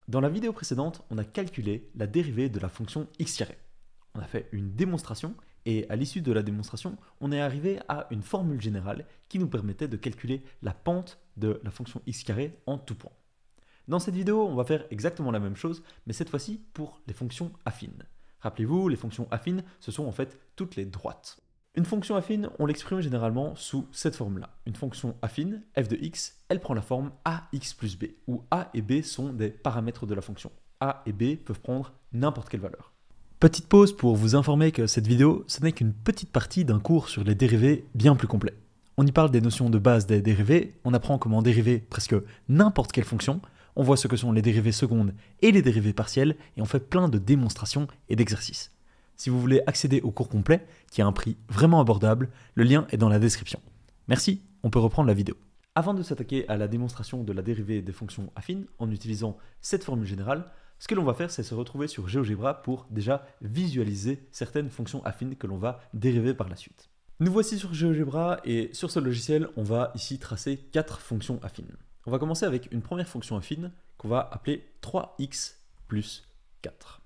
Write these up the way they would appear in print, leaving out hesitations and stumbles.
Dans la vidéo précédente, on a calculé la dérivée de la fonction x². On a fait une démonstration et à l'issue de la démonstration, on est arrivé à une formule générale qui nous permettait de calculer la pente de la fonction x² en tout point. Dans cette vidéo, on va faire exactement la même chose, mais cette fois-ci pour les fonctions affines. Rappelez-vous, les fonctions affines, ce sont en fait toutes les droites. Une fonction affine, on l'exprime généralement sous cette forme-là. Une fonction affine, f de x, elle prend la forme ax plus b, où a et b sont des paramètres de la fonction. A et b peuvent prendre n'importe quelle valeur. Petite pause pour vous informer que cette vidéo, ce n'est qu'une petite partie d'un cours sur les dérivés bien plus complet. On y parle des notions de base des dérivés, on apprend comment dériver presque n'importe quelle fonction, on voit ce que sont les dérivées secondes et les dérivées partielles, et on fait plein de démonstrations et d'exercices. Si vous voulez accéder au cours complet, qui a un prix vraiment abordable, le lien est dans la description. Merci, on peut reprendre la vidéo. Avant de s'attaquer à la démonstration de la dérivée des fonctions affines en utilisant cette formule générale, ce que l'on va faire, c'est se retrouver sur GeoGebra pour déjà visualiser certaines fonctions affines que l'on va dériver par la suite. Nous voici sur GeoGebra et sur ce logiciel, on va ici tracer 4 fonctions affines. On va commencer avec une première fonction affine qu'on va appeler 3x plus 4.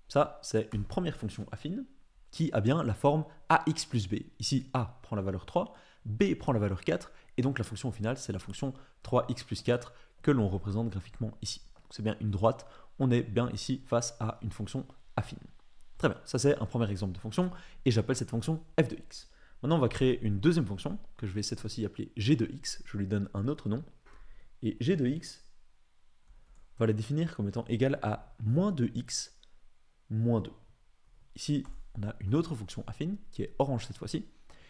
Ça, c'est une première fonction affine qui a bien la forme ax plus b. Ici, a prend la valeur 3, b prend la valeur 4, et donc la fonction au final, c'est la fonction 3x plus 4 que l'on représente graphiquement ici. C'est bien une droite, on est bien ici face à une fonction affine. Très bien, ça c'est un premier exemple de fonction, et j'appelle cette fonction f de x. Maintenant, on va créer une deuxième fonction, que je vais cette fois-ci appeler g de x, je lui donne un autre nom, et g de x, on va la définir comme étant égale à moins 2x moins 2. Ici, on a une autre fonction affine, qui est orange cette fois-ci,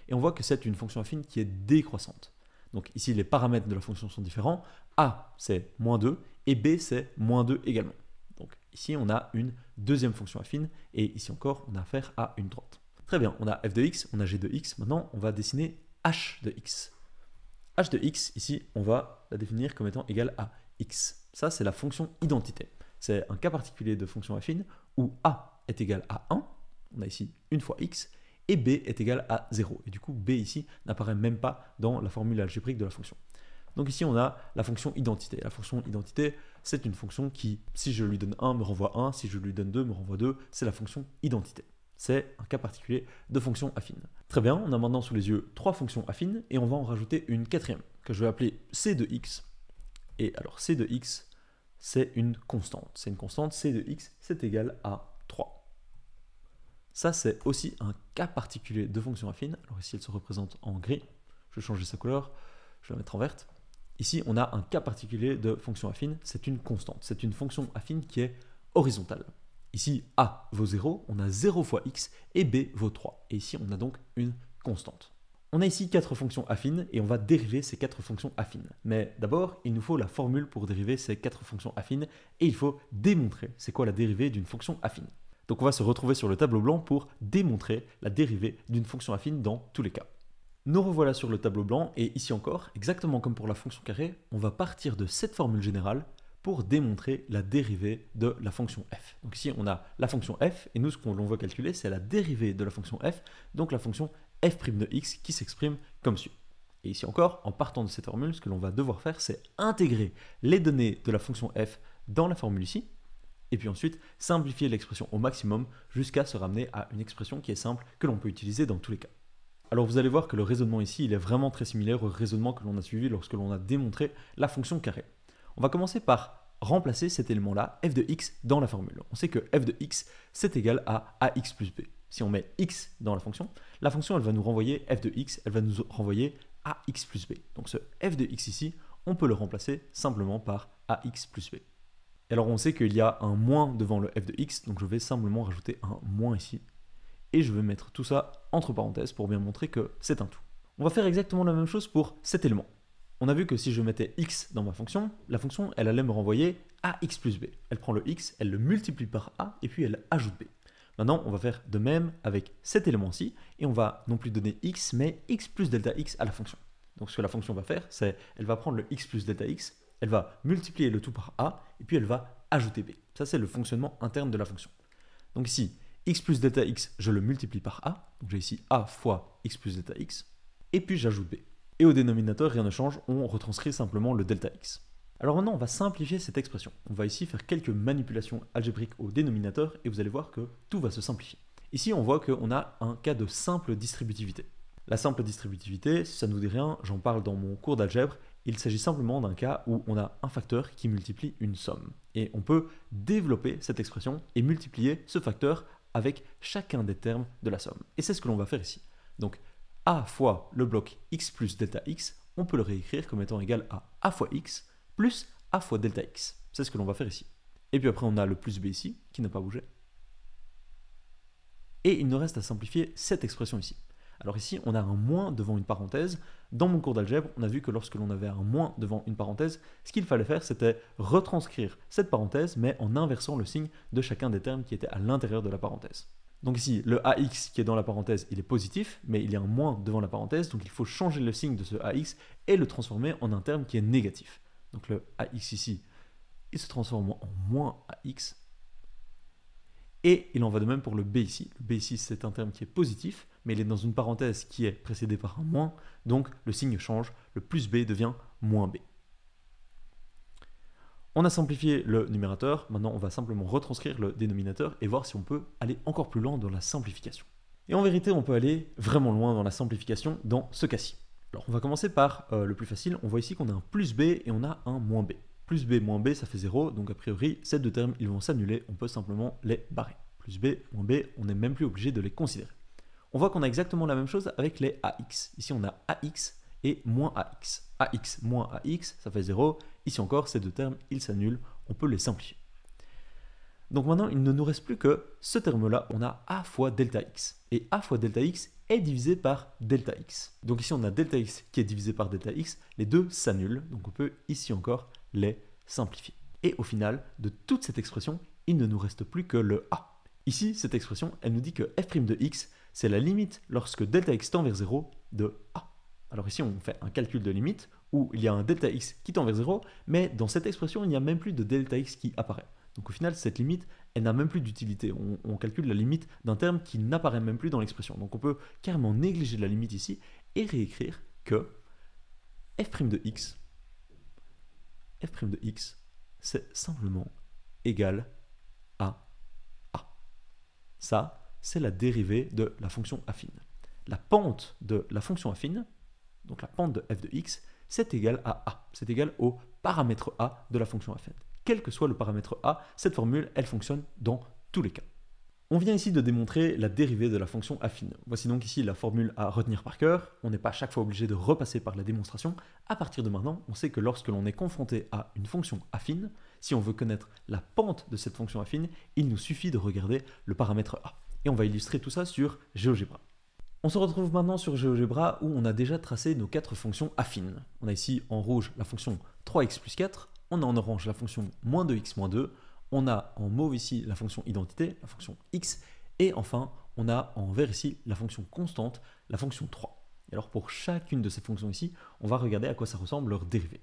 et on voit que c'est une fonction affine qui est décroissante. Donc ici, les paramètres de la fonction sont différents. A, c'est moins 2, et B, c'est moins 2 également. Donc ici, on a une deuxième fonction affine, et ici encore, on a affaire à une droite. Très bien, on a f de x, on a g de x. Maintenant, on va dessiner h de x. h de x, ici, on va la définir comme étant égale à x. Ça, c'est la fonction identité. C'est un cas particulier de fonction affine où a est égal à 1, on a ici une fois x, et b est égal à 0. Et du coup, b ici n'apparaît même pas dans la formule algébrique de la fonction. Donc ici, on a la fonction identité. La fonction identité, c'est une fonction qui, si je lui donne 1, me renvoie 1, si je lui donne 2, me renvoie 2. C'est la fonction identité. C'est un cas particulier de fonction affine. Très bien, on a maintenant sous les yeux 3 fonctions affines, et on va en rajouter une quatrième, que je vais appeler c de x. Et alors, c de x, c'est une constante. C'est une constante, c de x, c'est égal à 3. Ça, c'est aussi un cas particulier de fonction affine. Alors ici, elle se représente en gris. Je vais changer sa couleur, je vais la mettre en verte. Ici, on a un cas particulier de fonction affine, c'est une constante. C'est une fonction affine qui est horizontale. Ici, a vaut 0, on a 0 fois x, et b vaut 3. Et ici, on a donc une constante. On a ici 4 fonctions affines, et on va dériver ces 4 fonctions affines. Mais d'abord, il nous faut la formule pour dériver ces 4 fonctions affines, et il faut démontrer c'est quoi la dérivée d'une fonction affine. Donc on va se retrouver sur le tableau blanc pour démontrer la dérivée d'une fonction affine dans tous les cas. Nous revoilà sur le tableau blanc, et ici encore, exactement comme pour la fonction carrée, on va partir de cette formule générale pour démontrer la dérivée de la fonction f. Donc ici, on a la fonction f, et nous, ce qu'on veut calculer, c'est la dérivée de la fonction f, donc la fonction f' de x qui s'exprime comme suit. Et ici encore, en partant de cette formule, ce que l'on va devoir faire, c'est intégrer les données de la fonction f dans la formule ici, et puis ensuite simplifier l'expression au maximum jusqu'à se ramener à une expression qui est simple, que l'on peut utiliser dans tous les cas. Alors vous allez voir que le raisonnement ici, il est vraiment très similaire au raisonnement que l'on a suivi lorsque l'on a démontré la fonction carrée. On va commencer par remplacer cet élément-là, f de x, dans la formule. On sait que f de x, c'est égal à ax plus b. Si on met x dans la fonction, elle va nous renvoyer f de x, elle va nous renvoyer ax plus b. Donc ce f de x ici, on peut le remplacer simplement par ax plus b. Et alors on sait qu'il y a un moins devant le f de x, donc je vais simplement rajouter un moins ici. Et je vais mettre tout ça entre parenthèses pour bien montrer que c'est un tout. On va faire exactement la même chose pour cet élément. On a vu que si je mettais x dans ma fonction, la fonction, elle allait me renvoyer ax plus b. Elle prend le x, elle le multiplie par a, et puis elle ajoute b. Maintenant, on va faire de même avec cet élément-ci, et on va non plus donner x, mais x plus delta x à la fonction. Donc ce que la fonction va faire, c'est elle va prendre le x plus delta x, elle va multiplier le tout par a, et puis elle va ajouter b. Ça, c'est le fonctionnement interne de la fonction. Donc ici, x plus delta x, je le multiplie par a, donc j'ai ici a fois x plus delta x, et puis j'ajoute b. Et au dénominateur, rien ne change, on retranscrit simplement le delta x. Alors maintenant, on va simplifier cette expression. On va ici faire quelques manipulations algébriques au dénominateur et vous allez voir que tout va se simplifier. Ici, on voit qu'on a un cas de simple distributivité. La simple distributivité, si ça ne vous dit rien, j'en parle dans mon cours d'algèbre. Il s'agit simplement d'un cas où on a un facteur qui multiplie une somme. Et on peut développer cette expression et multiplier ce facteur avec chacun des termes de la somme. Et c'est ce que l'on va faire ici. Donc, a fois le bloc x plus delta x, on peut le réécrire comme étant égal à a fois x plus a fois delta x. C'est ce que l'on va faire ici. Et puis après, on a le plus b ici, qui n'a pas bougé. Et il nous reste à simplifier cette expression ici. Alors ici, on a un moins devant une parenthèse. Dans mon cours d'algèbre, on a vu que lorsque l'on avait un moins devant une parenthèse, ce qu'il fallait faire, c'était retranscrire cette parenthèse, mais en inversant le signe de chacun des termes qui étaient à l'intérieur de la parenthèse. Donc ici, le AX qui est dans la parenthèse, il est positif, mais il y a un moins devant la parenthèse, donc il faut changer le signe de ce AX et le transformer en un terme qui est négatif. Donc le AX ici, il se transforme en moins AX. Et il en va de même pour le B ici. Le B ici, c'est un terme qui est positif, mais il est dans une parenthèse qui est précédée par un moins, donc le signe change, le plus B devient moins B. On a simplifié le numérateur, maintenant on va simplement retranscrire le dénominateur et voir si on peut aller encore plus loin dans la simplification. Et en vérité, on peut aller vraiment loin dans la simplification dans ce cas-ci. Alors on va commencer par le plus facile, on voit ici qu'on a un plus B et on a un moins B. Plus B moins B, ça fait 0, donc a priori, ces deux termes, ils vont s'annuler, on peut simplement les barrer. Plus B moins B, on n'est même plus obligé de les considérer. On voit qu'on a exactement la même chose avec les AX. Ici, on a AX et moins AX. AX moins AX, ça fait 0. Ici encore, ces deux termes, ils s'annulent, on peut les simplifier. Donc maintenant, il ne nous reste plus que ce terme-là, on a A fois delta X. Et A fois delta X est divisé par delta X. Donc ici, on a delta X qui est divisé par delta X, les deux s'annulent, donc on peut ici encore les simplifier. Et au final, de toute cette expression, il ne nous reste plus que le A. Ici, cette expression, elle nous dit que f' de x, c'est la limite lorsque delta x tend vers 0 de A. Alors ici, on fait un calcul de limite où il y a un delta x qui tend vers 0, mais dans cette expression, il n'y a même plus de delta x qui apparaît. Donc au final, cette limite, elle n'a même plus d'utilité. On calcule la limite d'un terme qui n'apparaît même plus dans l'expression. Donc on peut carrément négliger la limite ici et réécrire que f' de x, c'est simplement égal à A. Ça, c'est la dérivée de la fonction affine. La pente de la fonction affine, donc la pente de f de x, c'est égal à A. C'est égal au paramètre A de la fonction affine. Quel que soit le paramètre A, cette formule, elle fonctionne dans tous les cas. On vient ici de démontrer la dérivée de la fonction affine. Voici donc ici la formule à retenir par cœur. On n'est pas à chaque fois obligé de repasser par la démonstration. À partir de maintenant, on sait que lorsque l'on est confronté à une fonction affine, si on veut connaître la pente de cette fonction affine, il nous suffit de regarder le paramètre A. Et on va illustrer tout ça sur GeoGebra. On se retrouve maintenant sur GeoGebra où on a déjà tracé nos 4 fonctions affines. On a ici en rouge la fonction 3x plus 4, on a en orange la fonction moins 2x moins 2, on a en mauve ici la fonction identité, la fonction x, et enfin on a en vert ici la fonction constante, la fonction 3. Et alors pour chacune de ces fonctions ici, on va regarder à quoi ça ressemble leur dérivée.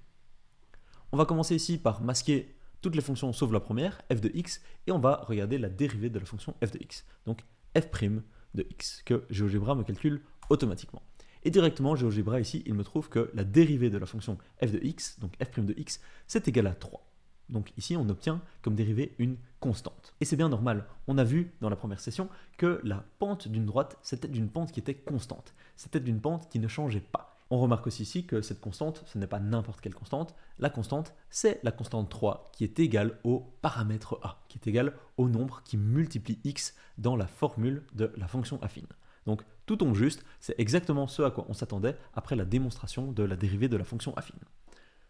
On va commencer ici par masquer toutes les fonctions sauf la première, f de x, et on va regarder la dérivée de la fonction f de x, donc f' de x, que GeoGebra me calcule automatiquement. Et directement, GeoGebra ici, il me trouve que la dérivée de la fonction f de x, donc f' de x, c'est égal à 3. Donc ici, on obtient comme dérivée une constante. Et c'est bien normal. On a vu dans la première session que la pente d'une droite, c'était d'une pente qui était constante. C'était d'une pente qui ne changeait pas. On remarque aussi ici que cette constante, ce n'est pas n'importe quelle constante. La constante, c'est la constante 3 qui est égale au paramètre A, qui est égale au nombre qui multiplie x dans la formule de la fonction affine. Donc tout tombe juste, c'est exactement ce à quoi on s'attendait après la démonstration de la dérivée de la fonction affine.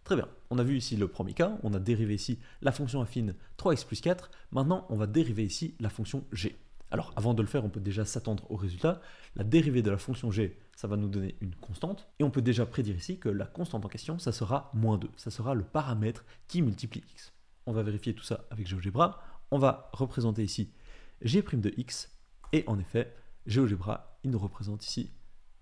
Très bien, on a vu ici le premier cas, on a dérivé ici la fonction affine 3x plus 4, maintenant on va dériver ici la fonction g. Alors avant de le faire, on peut déjà s'attendre au résultat. La dérivée de la fonction g, ça va nous donner une constante, et on peut déjà prédire ici que la constante en question, ça sera moins 2, ça sera le paramètre qui multiplie x. On va vérifier tout ça avec GeoGebra, on va représenter ici g' de x, et en effet, GeoGebra, il nous représente ici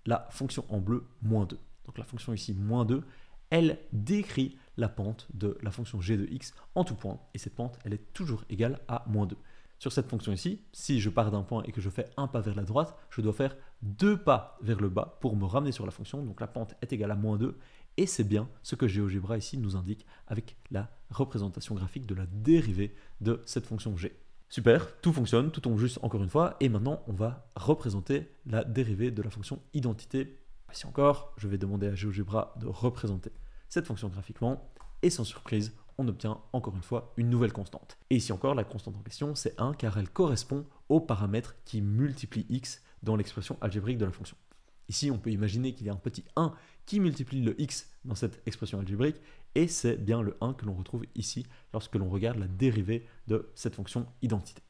la fonction en bleu moins 2. Donc la fonction ici moins 2, elle décrit la pente de la fonction g de x en tout point, et cette pente, elle est toujours égale à moins 2. Sur cette fonction ici, si je pars d'un point et que je fais un pas vers la droite, je dois faire 2 pas vers le bas pour me ramener sur la fonction, donc la pente est égale à moins 2, Et c'est bien ce que GeoGebra ici nous indique avec la représentation graphique de la dérivée de cette fonction g. Super, tout fonctionne, tout tombe juste encore une fois. Et maintenant, on va représenter la dérivée de la fonction identité. Ici encore, je vais demander à GeoGebra de représenter cette fonction graphiquement. Et sans surprise, on obtient encore une fois une nouvelle constante. Et ici encore, la constante en question, c'est 1 car elle correspond au paramètre qui multiplie x dans l'expression algébrique de la fonction. Ici, on peut imaginer qu'il y a un petit 1 qui multiplie le x dans cette expression algébrique, et c'est bien le 1 que l'on retrouve ici lorsque l'on regarde la dérivée de cette fonction identité.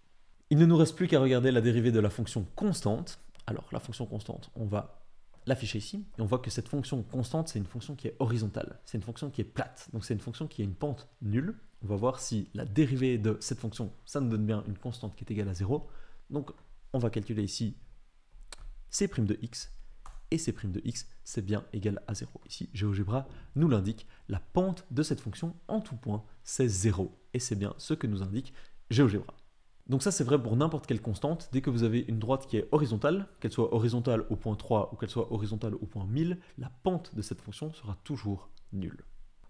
Il ne nous reste plus qu'à regarder la dérivée de la fonction constante. Alors, la fonction constante, on va l'afficher ici, et on voit que cette fonction constante, c'est une fonction qui est horizontale, c'est une fonction qui est plate, donc c'est une fonction qui a une pente nulle. On va voir si la dérivée de cette fonction, ça nous donne bien une constante qui est égale à 0. Donc, on va calculer ici c' de x, et c' de x, c'est bien égal à 0. Ici, GeoGebra nous l'indique, la pente de cette fonction en tout point, c'est 0, et c'est bien ce que nous indique GeoGebra. Donc ça, c'est vrai pour n'importe quelle constante. Dès que vous avez une droite qui est horizontale, qu'elle soit horizontale au point 3 ou qu'elle soit horizontale au point 1000, la pente de cette fonction sera toujours nulle.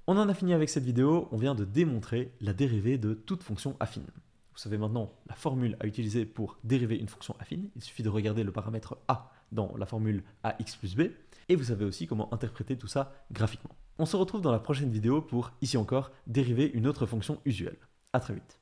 On en a fini avec cette vidéo, on vient de démontrer la dérivée de toute fonction affine. Vous savez maintenant la formule à utiliser pour dériver une fonction affine. Il suffit de regarder le paramètre a dans la formule ax plus b. Et vous savez aussi comment interpréter tout ça graphiquement. On se retrouve dans la prochaine vidéo pour, ici encore, dériver une autre fonction usuelle. À très vite.